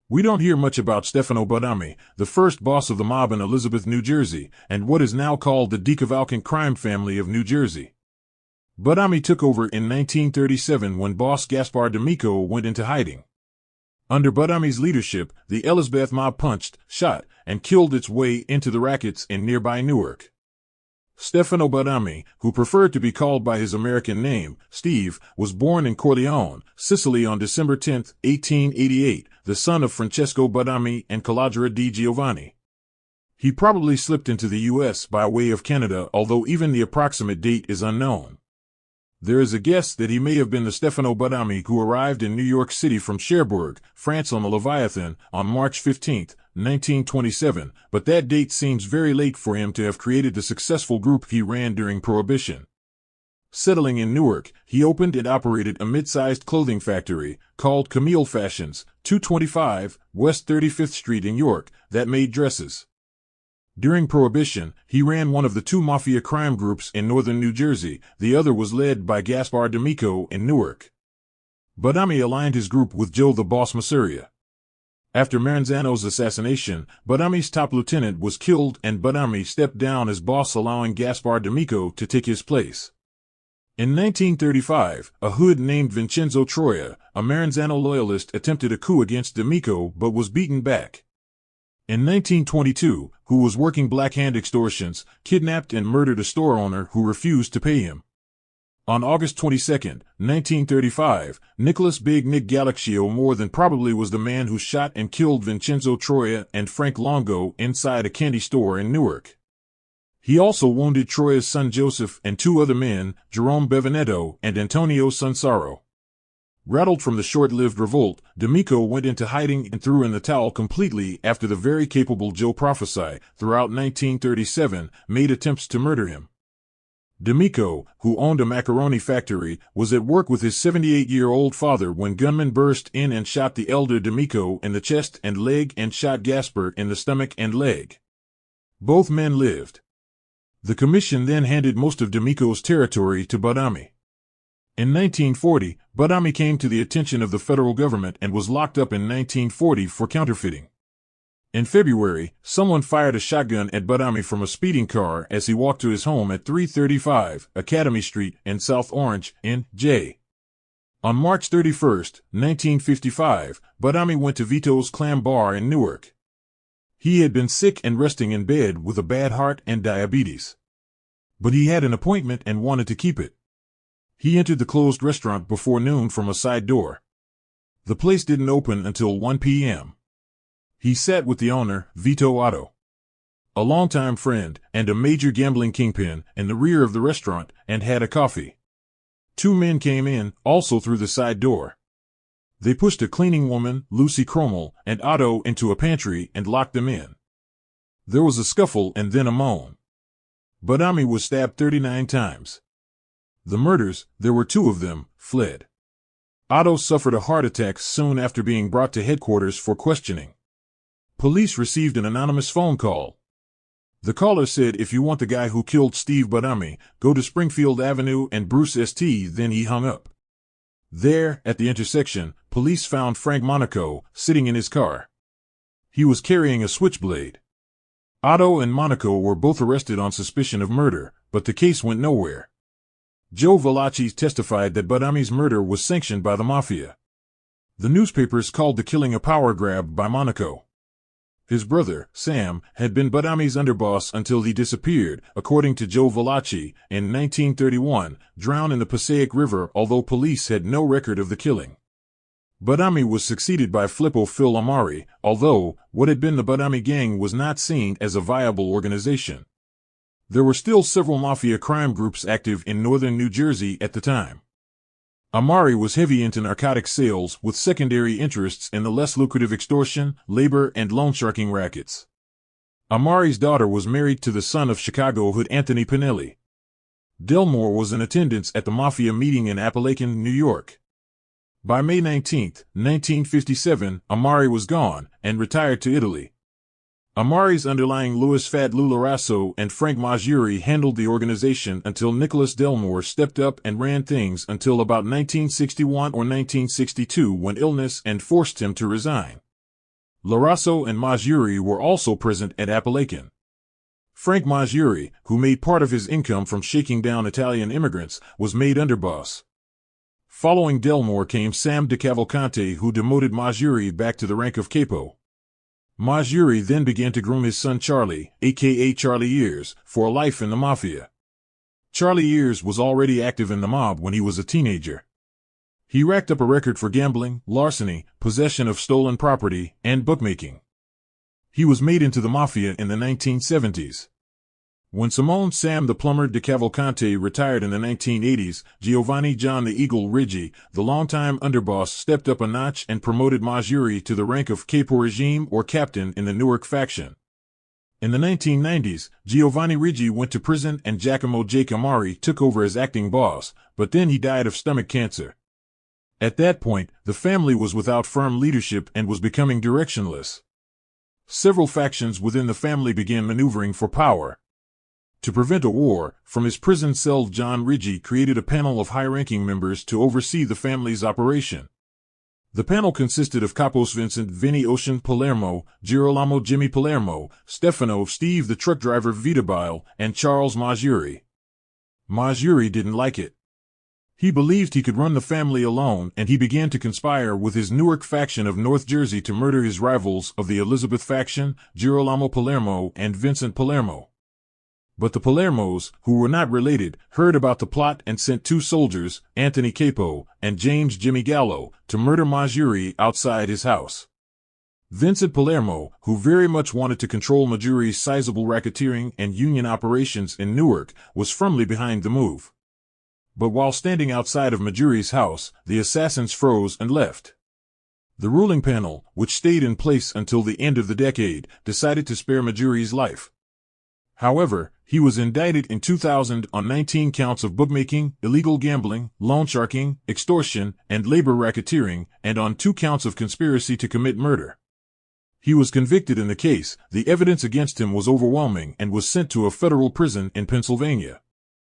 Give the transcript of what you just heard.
We don't hear much about Stefano Badami, the first boss of the mob in Elizabeth, New Jersey, and what is now called the DeCavalcante crime family of New Jersey. Badami took over in 1937 when boss Gaspar D'Amico went into hiding. Under Badami's leadership, the Elizabeth mob punched, shot, and killed its way into the rackets in nearby Newark. Stefano Badami, who preferred to be called by his American name, Steve, was born in Corleone, Sicily on December 10, 1888, the son of Francesco Badami and Calogera di Giovanni. He probably slipped into the U.S. by way of Canada, although even the approximate date is unknown. There is a guess that he may have been the Stefano Badami who arrived in New York City from Cherbourg, France on the Leviathan, on March 15, 1927, but that date seems very late for him to have created the successful group he ran during Prohibition. Settling in Newark, he opened and operated a mid-sized clothing factory, called Camille Fashions, 225 West 35th Street in York, that made dresses. During Prohibition, he ran one of the two mafia crime groups in northern New Jersey. The other was led by Gaspar D'Amico in Newark. Badami aligned his group with Joe the Boss Masuria. After Maranzano's assassination, Badami's top lieutenant was killed and Badami stepped down as boss, allowing Gaspar D'Amico to take his place. In 1935, a hood named Vincenzo Troia, a Maranzano loyalist, attempted a coup against D'Amico but was beaten back. In 1922, who was working Black-Hand extortions, kidnapped and murdered a store owner who refused to pay him. On August 22, 1935, Nicholas Big Nick Galaccio more than probably was the man who shot and killed Vincenzo Troia and Frank Longo inside a candy store in Newark. He also wounded Troia's son Joseph and two other men, Jerome Bevinetto and Antonio Sunsaro. Rattled from the short-lived revolt, D'Amico went into hiding and threw in the towel completely after the very capable Joe Prophesy, throughout 1937, made attempts to murder him. D'Amico, who owned a macaroni factory, was at work with his 78-year-old father when gunmen burst in and shot the elder D'Amico in the chest and leg and shot Gaspar in the stomach and leg. Both men lived. The commission then handed most of D'Amico's territory to Badami. In 1940, Badami came to the attention of the federal government and was locked up in 1940 for counterfeiting. In February, someone fired a shotgun at Badami from a speeding car as he walked to his home at 335 Academy Street in South Orange, N.J. On March 31, 1955, Badami went to Vito's Clam Bar in Newark. He had been sick and resting in bed with a bad heart and diabetes. But he had an appointment and wanted to keep it. He entered the closed restaurant before noon from a side door. The place didn't open until 1 p.m. He sat with the owner, Vito Otto, a longtime friend and a major gambling kingpin, in the rear of the restaurant and had a coffee. Two men came in, also through the side door. They pushed a cleaning woman, Lucy Cromwell, and Otto into a pantry and locked them in. There was a scuffle and then a moan. Badami was stabbed 39 times. The murders, there were two of them, fled. Otto suffered a heart attack soon after being brought to headquarters for questioning. Police received an anonymous phone call. The caller said, "If you want the guy who killed Steve Badami, go to Springfield Avenue and Bruce St." Then he hung up. There, at the intersection, police found Frank Monaco sitting in his car. He was carrying a switchblade. Otto and Monaco were both arrested on suspicion of murder, but the case went nowhere. Joe Valachi testified that Badami's murder was sanctioned by the mafia. The newspapers called the killing a power grab by Monaco. His brother, Sam, had been Badami's underboss until he disappeared, according to Joe Valachi, in 1931, drowned in the Passaic River, although police had no record of the killing. Badami was succeeded by Flippo Phil Amari, although what had been the Badami gang was not seen as a viable organization. There were still several mafia crime groups active in northern New Jersey at the time. Amari was heavy into narcotic sales with secondary interests in the less lucrative extortion, labor, and loan sharking rackets. Amari's daughter was married to the son of Chicago hood Anthony Pinelli. Delmore was in attendance at the mafia meeting in Appalachian, New York. By May 19, 1957, Amari was gone and retired to Italy. Amari's underlying Louis Fat Lularasso and Frank Majuri handled the organization until Nicholas Delmore stepped up and ran things until about 1961 or 1962 when illness and forced him to resign. Larasso and Majuri were also present at Appalachian. Frank Majuri, who made part of his income from shaking down Italian immigrants, was made underboss. Following Delmore came Sam DeCavalcante, who demoted Majuri back to the rank of capo. Majuri then began to groom his son Charlie, aka Charlie Years, for a life in the mafia. Charlie Years was already active in the mob when he was a teenager. He racked up a record for gambling, larceny, possession of stolen property, and bookmaking. He was made into the mafia in the 1970s. When Simone Sam the Plumber DeCavalcante retired in the 1980s, Giovanni John the Eagle Riggi, the longtime underboss, stepped up a notch and promoted Majuri to the rank of capo regime or captain in the Newark faction. In the 1990s, Giovanni Riggi went to prison and Giacomo J. Camari took over as acting boss, but then he died of stomach cancer. At that point, the family was without firm leadership and was becoming directionless. Several factions within the family began maneuvering for power. To prevent a war, from his prison cell John Riggi created a panel of high-ranking members to oversee the family's operation. The panel consisted of Capos Vincent Vinny Ocean Palermo, Girolamo Jimmy Palermo, Stefano Steve the truck driver Vitabile, and Charles Majuri. Majuri didn't like it. He believed he could run the family alone, and he began to conspire with his Newark faction of North Jersey to murder his rivals of the Elizabeth faction, Girolamo Palermo and Vincent Palermo. But the Palermos, who were not related, heard about the plot and sent two soldiers, Anthony Capo and James Jimmy Gallo, to murder Majuri outside his house. Vincent Palermo, who very much wanted to control Majuri's sizable racketeering and union operations in Newark, was firmly behind the move. But while standing outside of Majuri's house, the assassins froze and left. The ruling panel, which stayed in place until the end of the decade, decided to spare Majuri's life. However, he was indicted in 2000 on 19 counts of bookmaking, illegal gambling, loan sharking, extortion, and labor racketeering, and on 2 counts of conspiracy to commit murder. He was convicted in the case. The evidence against him was overwhelming and was sent to a federal prison in Pennsylvania.